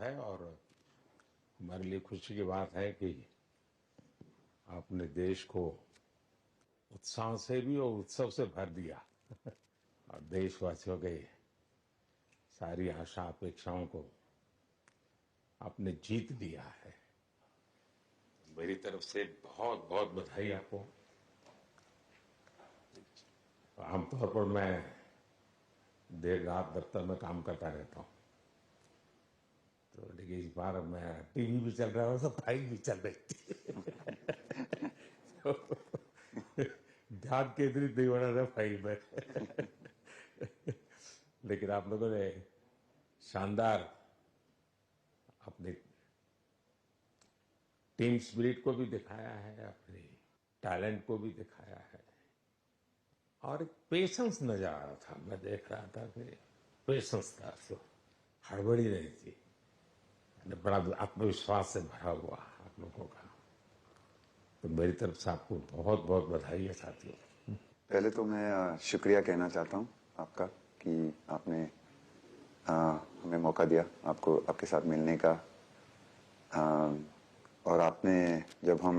है और हमारे लिए खुशी की बात है कि आपने देश को उत्साह से भी और उत्सव से भर दिया और देशवासियों के सारी आशा अपेक्षाओं को आपने जीत लिया है। मेरी तरफ से बहुत बहुत बधाई आपको। आमतौर पर मैं देर रात दफ्तर में काम करता रहता हूँ, तो लेकिन इस बार मैं टीवी भी चल रहा है और फाइल भी चल रही थी तो ध्यान केंद्रित नहीं होना था फाइल में लेकिन आप लोगों ने शानदार अपनी टीम स्पिरिट को भी दिखाया है, अपने टैलेंट को भी दिखाया है और एक पेशेंस नजर आ रहा था। मैं देख रहा था कि पेशेंस था, तो हड़बड़ी नहीं थी, बड़ा आत्मविश्वास से भरा हुआ आप लोगों का। तो मेरी तरफ से आपको बहुत बहुत बधाई है साथियों। पहले तो मैं शुक्रिया कहना चाहता हूँ आपका कि आपने हमें मौका दिया आपको आपके साथ मिलने का। और आपने जब हम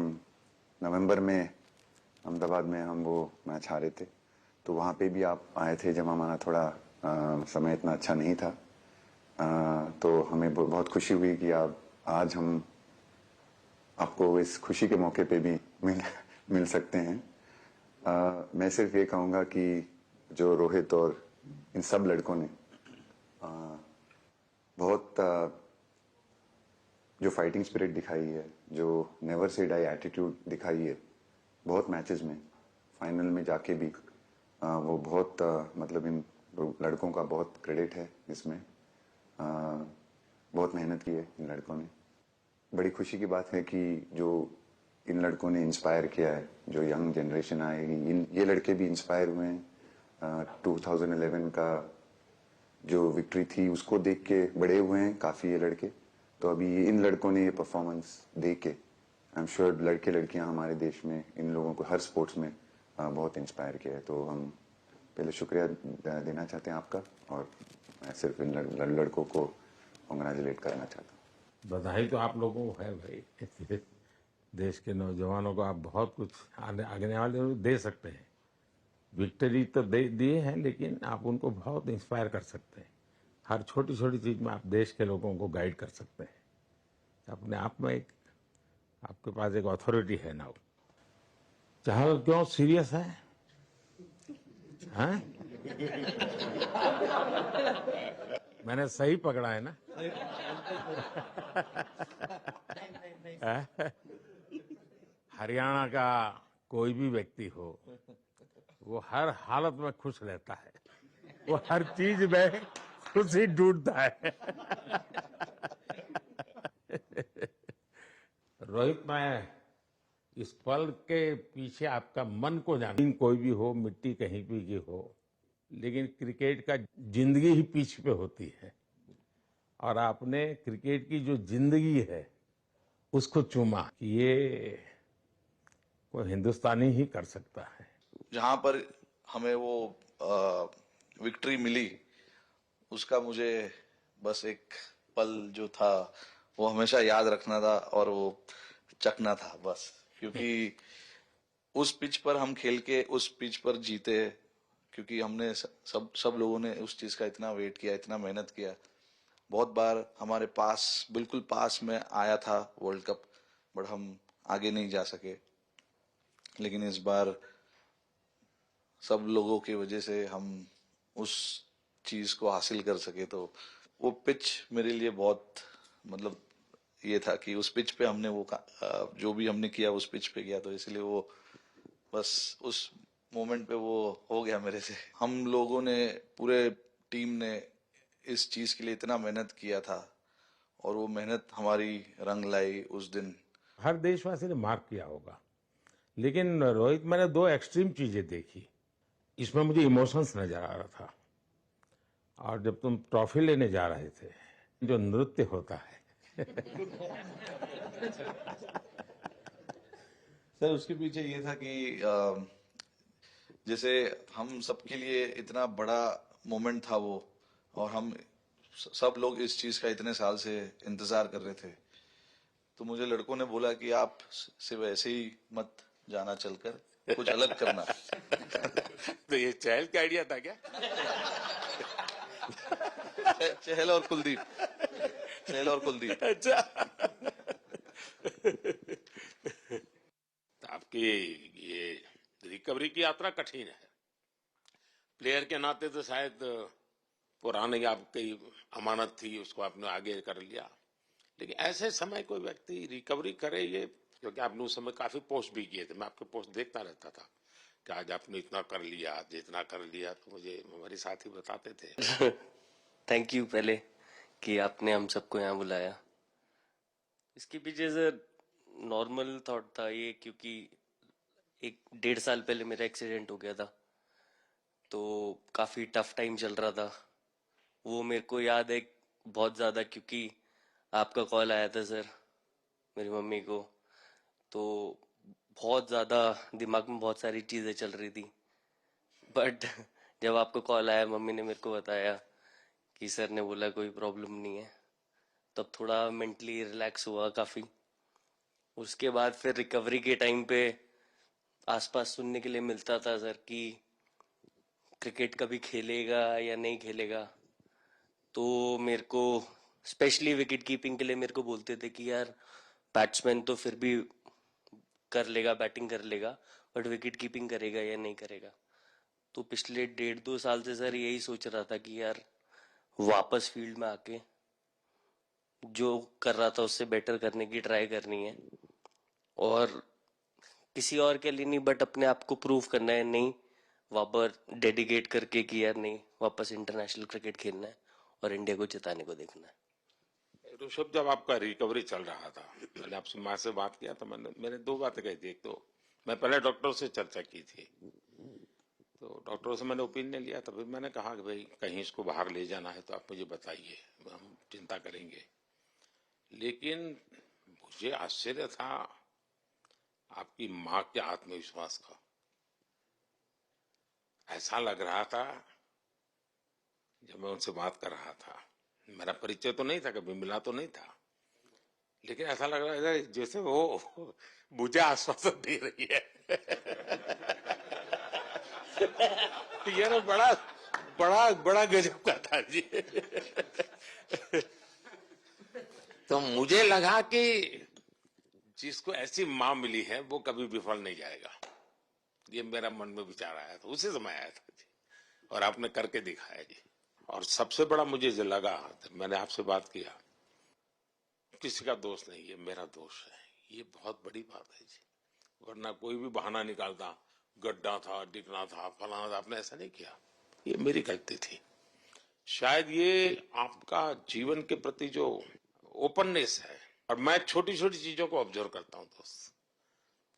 नवंबर में अहमदाबाद में हम वो मैच हारे थे, तो वहाँ पे भी आप आए थे जब हमारा थोड़ा समय इतना अच्छा नहीं था। तो हमें बहुत खुशी हुई कि आप आज हम आपको इस खुशी के मौके पे भी मिल सकते हैं। मैं सिर्फ ये कहूँगा कि जो रोहित और इन सब लड़कों ने बहुत जो फाइटिंग स्पिरिट दिखाई है, जो नेवर से डाई एटीट्यूड दिखाई है, बहुत मैचेस में फाइनल में जाके भी वो बहुत मतलब इन लड़कों का बहुत क्रेडिट है इसमें। बहुत मेहनत की है इन लड़कों ने। बड़ी खुशी की बात है कि जो इन लड़कों ने इंस्पायर किया है, जो यंग जनरेशन आएगी, ये लड़के भी इंस्पायर हुए हैं। 2011 का जो विक्ट्री थी उसको देख के बड़े हुए हैं काफी ये लड़के। तो अभी इन लड़कों ने ये परफॉर्मेंस दे के आई एम श्योर लड़के लड़कियां हमारे देश में इन लोगों को हर स्पोर्ट्स में बहुत इंस्पायर किया है। तो हम पहले शुक्रिया देना चाहते हैं आपका, और मैं सिर्फ इन लड़कों को कांग्रेचुलेट करना चाहता हूँ। बधाई तो आप लोगों को है भाई देश के नौजवानों को आप बहुत कुछ आगे वाले दे सकते हैं। विक्ट्री तो दे दिए हैं, लेकिन आप उनको बहुत इंस्पायर कर सकते हैं। हर छोटी छोटी चीज में आप देश के लोगों को गाइड कर सकते हैं। अपने आप में एक आपके पास एक अथॉरिटी है ना। चाहे क्यों सीरियस है, हैं? मैंने सही पकड़ा है ना? हरियाणा का कोई भी व्यक्ति हो, वो हर हालत में खुश रहता है, वो हर चीज में खुशी ढूंढता है। रोहित, मैं इस पल के पीछे आपका मन को जान, कोई भी हो, मिट्टी कहीं भी की हो, लेकिन क्रिकेट का जिंदगी ही पिच पे होती है और आपने क्रिकेट की जो जिंदगी है उसको चुमा कि ये कोई हिंदुस्तानी ही कर सकता है। जहां पर हमें वो विक्ट्री मिली, उसका मुझे बस एक पल जो था वो हमेशा याद रखना था और वो चखना था बस। क्योंकि उस पिच पर हम खेल के उस पिच पर जीते, क्योंकि हमने सब लोगों ने उस चीज का इतना वेट किया, इतना मेहनत किया। बहुत बार हमारे पास, बिल्कुल पास में आया था वर्ल्ड कप, बट हम आगे नहीं जा सके। लेकिन इस बार सब लोगों की वजह से हम उस चीज को हासिल कर सके। तो वो पिच मेरे लिए बहुत मतलब ये था कि उस पिच पे हमने वो जो भी हमने किया उस पिच पे किया, तो इसलिए वो बस उस मोमेंट पे वो हो गया मेरे से। हम लोगों ने, पूरे टीम ने इस चीज के लिए इतना मेहनत किया था और वो मेहनत हमारी रंग लाई उस दिन। हर देशवासी ने मार्क किया होगा, लेकिन रोहित, मैंने दो एक्सट्रीम चीजें देखी। इसमें मुझे इमोशंस नजर आ रहा था, और जब तुम ट्रॉफी लेने जा रहे थे, जो नृत्य होता है सर, उसके पीछे ये था कि जैसे हम सबके लिए इतना बड़ा मोमेंट था वो, और हम सब लोग इस चीज का इतने साल से इंतजार कर रहे थे, तो मुझे लड़कों ने बोला कि आप सिर्फ ऐसे ही मत जाना, चलकर कुछ अलग करना। तो ये चहल का आइडिया था क्या? चहल और कुलदीप, चहल और कुलदीप। अच्छा। तो आपकी ये रिकवरी की यात्रा कठिन है। प्लेयर के नाते तो शायद पुरानी आपकी अमानत थी, उसको आपने आगे कर लिया, लेकिन ऐसे समय कोई व्यक्ति रिकवरी करे, ये क्योंकि आपने उस समय काफी पोस्ट भी किए थे, मैं आपके पोस्ट देखता रहता था कि आज आपने इतना कर लिया, आज इतना कर लिया, तो मुझे हमारे साथी बताते थे। थैंक यू पहले कि आपने हम सबको यहाँ बुलाया। इसके पीछे से नॉर्मल थॉट था ये, क्योंकि 1-1.5 साल पहले मेरा एक्सीडेंट हो गया था, तो काफी टफ टाइम चल रहा था। वो मेरे को याद है बहुत ज्यादा, क्योंकि आपका कॉल आया था सर मेरी मम्मी को, तो बहुत ज्यादा दिमाग में बहुत सारी चीजें चल रही थी। बट जब आपका कॉल आया, मम्मी ने मेरे को बताया कि सर ने बोला कोई प्रॉब्लम नहीं है, तब थोड़ा मेंटली रिलैक्स हुआ काफी। उसके बाद फिर रिकवरी के टाइम पे आसपास सुनने के लिए मिलता था सर कि क्रिकेट कभी खेलेगा या नहीं खेलेगा, तो मेरे को स्पेशली विकेट कीपिंग के लिए मेरे को बोलते थे कि यार बैट्समैन तो फिर भी कर लेगा, बैटिंग कर लेगा, बट विकेट कीपिंग करेगा या नहीं करेगा। तो पिछले 1.5-2 साल से सर यही सोच रहा था कि यार वापस फील्ड में आके जो कर रहा था उससे बेटर करने की ट्राई करनी है, और किसी और के लिए नहीं बट अपने आप को प्रूव करना है, नहीं वापस डेडिकेट करके कि यार नहीं, वापस इंटरनेशनल क्रिकेट खेलना है और इंडिया को जिताने को देखना है। ऋषभ, जब आपका रिकवरी चल रहा था, मैंने आपसे माँ से बात किया तो मैंने दो बातें कही थी। एक तो मैं पहले डॉक्टर से चर्चा की थी, तो डॉक्टरों से मैंने ओपिनियन लिया, तो फिर मैंने कहा कि भाई कहीं इसको बाहर ले जाना है तो आप मुझे बताइए, हम चिंता करेंगे। लेकिन मुझे आश्चर्य था आपकी माँ के आत्मविश्वास का। ऐसा लग रहा था जब मैं उनसे बात कर रहा था, मेरा परिचय तो नहीं था, कभी मिला तो नहीं था, लेकिन ऐसा लग रहा है जैसे वो मुझे आश्वासन दे रही है। ये ना बड़ा बड़ा बड़ा गजब का था जी। तो मुझे लगा कि जिसको ऐसी माँ मिली है वो कभी विफल नहीं जाएगा, ये मेरा मन में विचार आया था, उसी समय आया था जी, और आपने करके दिखाया जी। और सबसे बड़ा मुझे जो लगा, मैंने आपसे बात किया, किसी का दोष नहीं, ये मेरा दोष है, ये बहुत बड़ी बात है जी। वरना कोई भी बहाना निकालता, गड्ढा था, डिगना था, फलाना था, आपने ऐसा नहीं किया, ये मेरी गलती थी। शायद ये आपका जीवन के प्रति जो ओपननेस है, और मैं छोटी छोटी चीजों को ऑब्जर्व करता हूँ दोस्त,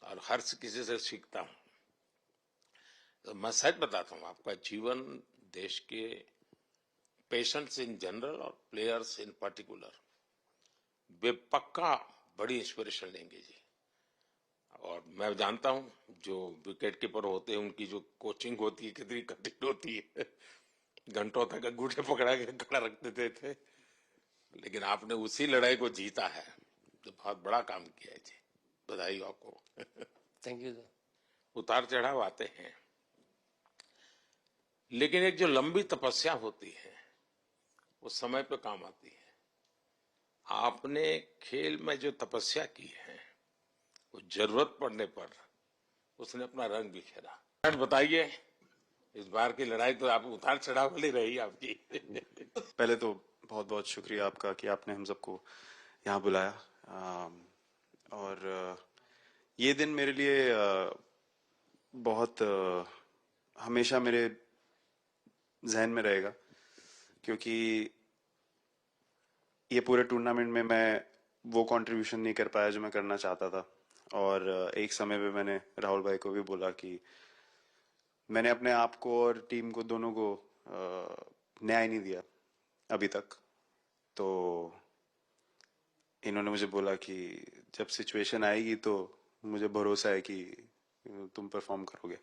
और हर किसी से सीखता हूँ। तो मैं सच बताता हूँ, आपका जीवन देश के पेशेंट्स इन जनरल और प्लेयर्स इन पर्टिकुलर वे पक्का बड़ी इंस्पिरेशन लेंगे जी। और मैं जानता हूँ जो विकेट कीपर होते हैं उनकी जो कोचिंग होती है कितनी कठिन होती है, घंटों तक अंगूठे पकड़ा के खड़ा रख देते थे, लेकिन आपने उसी लड़ाई को जीता है, तो बहुत बड़ा काम किया है जी, बधाई हो आपको। Thank you sir. उतार चढ़ाव आते हैं, लेकिन एक जो लंबी तपस्या होती है वो समय पे काम आती है। आपने खेल में जो तपस्या की है वो जरूरत पड़ने पर उसने अपना रंग बिखेरा। बताइए, इस बार की लड़ाई तो आप उतार चढ़ाव वाली रही आपकी। पहले तो बहुत बहुत शुक्रिया आपका कि आपने हम सबको यहाँ बुलाया। और ये दिन मेरे लिए बहुत हमेशा मेरे जहन में रहेगा, क्योंकि ये पूरे टूर्नामेंट में मैं वो कंट्रीब्यूशन नहीं कर पाया जो मैं करना चाहता था। और एक समय पे मैंने राहुल भाई को भी बोला कि मैंने अपने आप को और टीम को दोनों को न्याय नहीं दिया अभी तक। तो इन्होंने मुझे बोला कि जब सिचुएशन आएगी तो मुझे भरोसा है कि तुम परफॉर्म करोगे।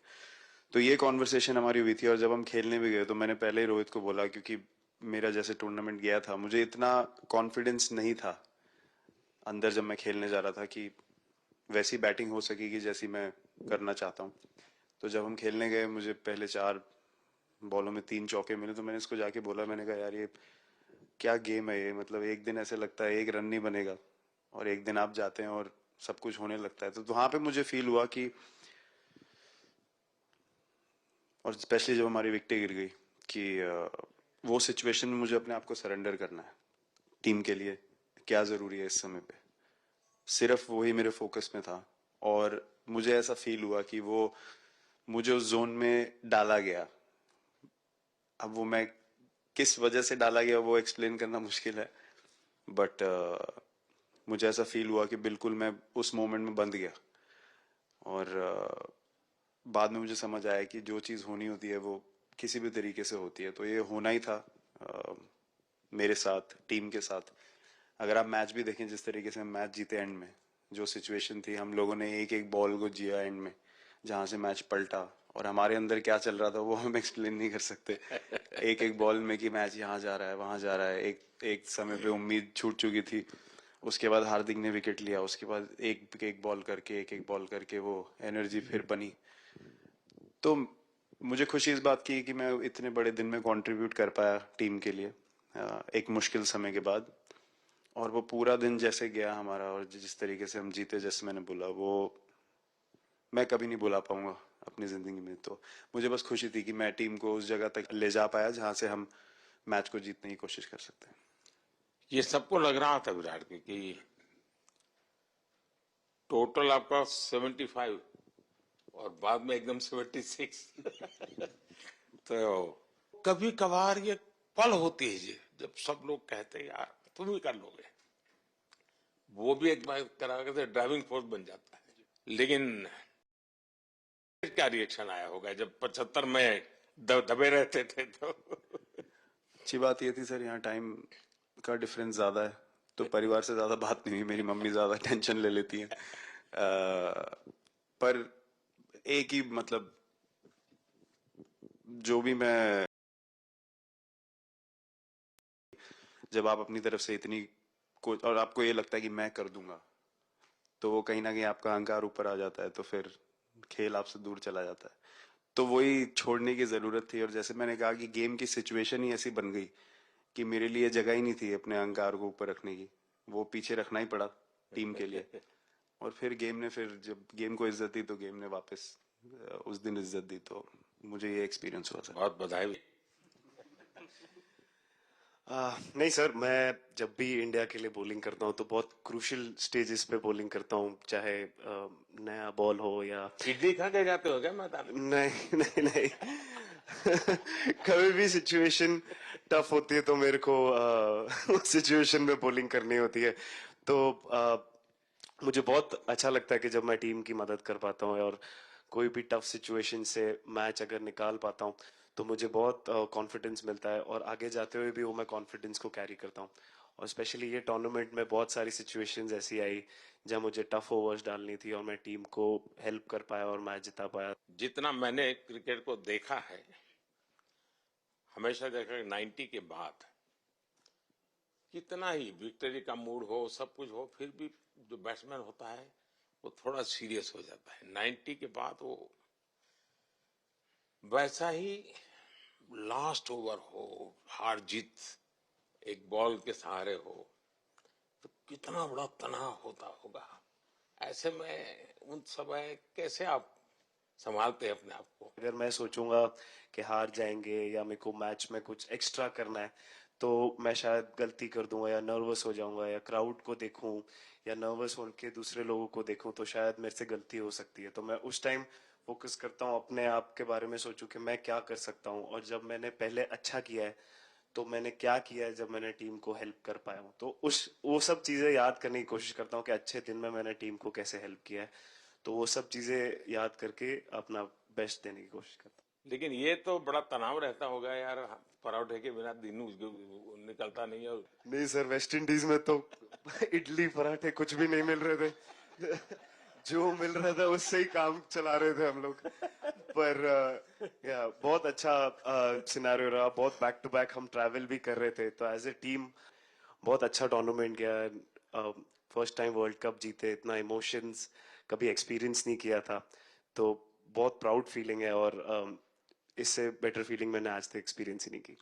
तो ये कॉन्वर्सेशन हमारी हुई थी, और जब हम खेलने भी गए तो मैंने पहले ही रोहित को बोला, क्योंकि मेरा जैसे टूर्नामेंट गया था, मुझे इतना कॉन्फिडेंस नहीं था अंदर जब मैं खेलने जा रहा था कि वैसी बैटिंग हो सकेगी जैसी मैं करना चाहता हूँ। तो जब हम खेलने गए, मुझे पहले 4 बॉलों में 3 चौके मिले, तो मैंने इसको जाके बोला, मैंने कहा यार ये क्या गेम है ये, मतलब एक दिन ऐसे लगता है एक रन नहीं बनेगा और एक दिन आप जाते हैं और सब कुछ होने लगता है। तो वहां पे मुझे फील हुआ कि, और स्पेशली जब हमारी विकेट गिर गई, कि वो सिचुएशन में मुझे अपने आप को सरेंडर करना है। टीम के लिए क्या जरूरी है इस समय पे, सिर्फ वही मेरे फोकस में था। और मुझे ऐसा फील हुआ कि वो मुझे उस जोन में डाला गया। अब वो मैं किस वजह से डाला गया वो एक्सप्लेन करना मुश्किल है, बट मुझे ऐसा फील हुआ कि बिल्कुल मैं उस मोमेंट में बंद गया। और बाद में मुझे समझ आया कि जो चीज़ होनी होती है वो किसी भी तरीके से होती है, तो ये होना ही था मेरे साथ, टीम के साथ। अगर आप मैच भी देखें, जिस तरीके से हम मैच जीते एंड में, जो सिचुएशन थी, हम लोगों ने एक एक बॉल को जिया एंड में, जहां से मैच पलटा, और हमारे अंदर क्या चल रहा था वो हम एक्सप्लेन नहीं कर सकते। एक एक बॉल में कि मैच यहाँ जा रहा है वहां जा रहा है। एक समय पे उम्मीद छूट चुकी थी, उसके बाद हार्दिक ने विकेट लिया, उसके बाद एक एक बॉल करके वो एनर्जी फिर बनी। तो मुझे खुशी इस बात की कि मैं इतने बड़े दिन में कंट्रीब्यूट कर पाया टीम के लिए, एक मुश्किल समय के बाद। और वो पूरा दिन जैसे गया हमारा, और जिस तरीके से हम जीते, जैसे मैंने बोला, वो मैं कभी नहीं भुला पाऊंगा अपनी जिंदगी में। तो मुझे बस खुशी थी कि मैं टीम को उस जगह तक ले जा पाया जहां से हम मैच को जीतने की कोशिश कर सकते हैं। ये सबको लग रहा था विराट के कि टोटल आपका 75 और बाद में एकदम 76। तो कभी कभार ये पल होती है जी, जब सब लोग कहते हैं यार तुम ही कर लोगे, वो भी एक बार तरह से ड्राइविंग फोर्स बन जाता है। लेकिन क्या रिएक्शन आया होगा जब 75 में दबे रहते थे तो? अच्छी बात ये थी सर, यहाँ टाइम का डिफरेंस ज्यादा है, तो परिवार से ज्यादा बात नहीं हुई। मेरी मम्मी ज्यादा टेंशन ले लेती हैं। पर एक ही मतलब, जो भी मैं, जब आप अपनी तरफ से इतनी और आपको ये लगता है कि मैं कर दूंगा, तो वो कहीं ना कहीं आपका अहंकार ऊपर आ जाता है, तो फिर खेल आपसे दूर चला जाता है। तो वही छोड़ने की जरूरत थी। और जैसे मैंने कहा कि गेम की सिचुएशन ही ऐसी बन गई कि मेरे लिए जगह ही नहीं थी अपने अहंकार को ऊपर रखने की, वो पीछे रखना ही पड़ा टीम के लिए। और फिर गेम ने, फिर जब गेम को इज्जत दी तो गेम ने वापस उस दिन इज्जत दी। तो मुझे ये एक्सपीरियंस हुआ सर। बहुत बधाई। नहीं सर, मैं जब भी इंडिया के लिए बॉलिंग करता हूँ तो बहुत क्रूशियल स्टेजेस पे बॉलिंग करता हूँ, चाहे नया बॉल हो या इडली खा के जाते हो क्या मैदान में? नहीं नहीं नहीं। कभी भी सिचुएशन टफ होती है तो मेरे को उस सिचुएशन में बॉलिंग करनी होती है। तो मुझे बहुत अच्छा लगता है कि जब मैं टीम की मदद कर पाता हूँ और कोई भी टफ सिचुएशन से मैच अगर निकाल पाता हूँ तो मुझे बहुत कॉन्फिडेंस मिलता है, और आगे जाते हुए भी वो मैं कॉन्फिडेंस को कैरी करता हूँ। और स्पेशली ये टूर्नामेंट में बहुत सारी सिचुएशंस ऐसी आई जहाँ मुझे टफ ओवर्स डालनी थी और मैं टीम को हेल्प कर पाया और मैच जिता पाया। जितना मैंने क्रिकेट को देखा है, हमेशा देखा कि 90 के बाद कितना ही विक्ट्री का मूड हो, सब कुछ हो, फिर भी जो बैट्समैन होता है वो थोड़ा सीरियस हो जाता है। 90 के बाद वो वैसा ही, लास्ट ओवर हो, हार जीत एक बॉल के सहारे हो, तो कितना बड़ा तनाव होता होगा। ऐसे में उन समय कैसे आप संभालते हैं अपने आप को? अगर मैं सोचूंगा कि हार जाएंगे या मेरे को मैच में कुछ एक्स्ट्रा करना है तो मैं शायद गलती कर दूंगा या नर्वस हो जाऊंगा, या क्राउड को देखूं या नर्वस होकर दूसरे लोगों को देखूं तो शायद मेरे से गलती हो सकती है। तो मैं उस टाइम फोकस करता हूं अपने आप के बारे में, सोचूं कि मैं क्या कर सकता हूं, और जब मैंने पहले अच्छा किया है तो मैंने क्या किया है जब मैंने टीम को हेल्प कर पाया हूँ। तो वो सब चीजें याद करने की कोशिश करता हूँ कि अच्छे दिन में मैंने टीम को कैसे हेल्प किया है। तो वो सब चीजें याद करके अपना बेस्ट देने की कोशिश करता हूँ। लेकिन ये तो बड़ा तनाव रहता होगा यार, पराठे के बिना दिन निकलता नहीं है। नहीं सर, वेस्ट इंडीज में तो इडली पराठे कुछ भी नहीं मिल रहे थे। जो मिल रहा था उससे ही काम चला रहे थे हम लोग। पर या बहुत अच्छा सिनेरियो रहा, बहुत बैक टू बैक हम ट्रैवल भी कर रहे थे, तो एज ए टीम बहुत अच्छा टूर्नामेंट गया। फर्स्ट टाइम वर्ल्ड कप जीते, इतना इमोशंस कभी एक्सपीरियंस नहीं किया था, तो बहुत प्राउड फीलिंग है, और इससे बेटर फीलिंग मैंने आज तक एक्सपीरियंस ही नहीं की।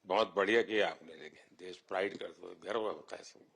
बहुत बढ़िया किया आपने, लेकिन देश प्राइड करते हुए गर्व होता है सबको।